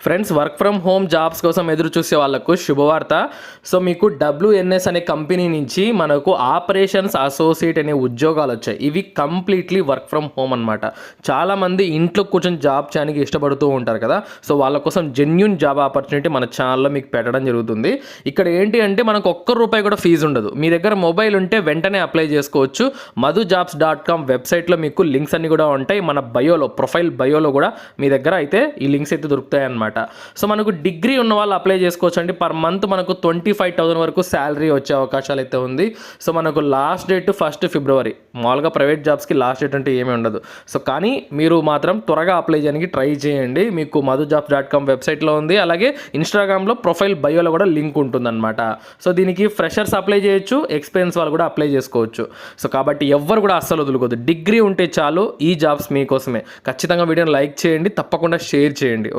Friends, work from home jobs కోసం ఎదురు చూసే వాళ్ళకు శుభవార్త. సో మీకు WNS అనే కంపెనీ నుంచి మనకు ఆపరేషన్స్ అసోసియేట్ అనే ఉద్యోగాలు వచ్చాయి. ఇవి కంప్లీట్లీ వర్క్ ఫ్రమ్ హోమ్ అనమాట. చాలామంది ఇంట్లో కూర్చొని జాబ్ చేయడానికి ఇష్టపడుతూ ఉంటారు కదా. సో వాళ్ళ కోసం జెన్యూన్ జాబ్ ఆపర్చునిటీ మన ఛానల్లో మీకు పెట్టడం జరుగుతుంది. ఇక్కడ ఏంటి అంటే మనకు ₹1 కూడా ఫీజు ఉండదు. మీ దగ్గర మొబైల్ ఉంటే వెంటనే అప్లై చేసుకోవచ్చు. madhujobs.com వెబ్సైట్లో మీకు లింక్స్ అన్ని కూడా ఉంటాయి. మన ప్రొఫైల్ బయోలో కూడా మీ దగ్గర అయితే ఈ లింక్స్ అయితే దొరుకుతాయి అన్నమాట. సో మనకు డిగ్రీ ఉన్న వాళ్ళు అప్లై చేసుకోవచ్చు అండి. పర్ మంత్ మనకు 25,000 వరకు శాలరీ వచ్చే అవకాశాలు అయితే ఉంది. సో మనకు లాస్ట్ డేట్ 1 ఫిబ్రవరి. మామూలుగా ప్రైవేట్ జాబ్స్కి లాస్ట్ డేట్ అంటే ఏమీ ఉండదు. సో కానీ మీరు మాత్రం త్వరగా అప్లై చేయడానికి ట్రై చేయండి. మీకు madhujobs.com వెబ్సైట్లో ఉంది. అలాగే ఇన్స్టాగ్రామ్లో ప్రొఫైల్ బయోలో కూడా లింక్ ఉంటుందన్నమాట. సో దీనికి ఫ్రెషర్స్ అప్లై చేయొచ్చు, ఎక్స్పీరియన్స్ వాళ్ళు కూడా అప్లై చేసుకోవచ్చు. సో కాబట్టి ఎవ్వరు కూడా అస్సలు వదులుకోవద్దు. డిగ్రీ ఉంటే చాలు, ఈ జాబ్స్ మీకోసమే. ఖచ్చితంగా వీడియోని లైక్ చేయండి, తప్పకుండా షేర్ చేయండి.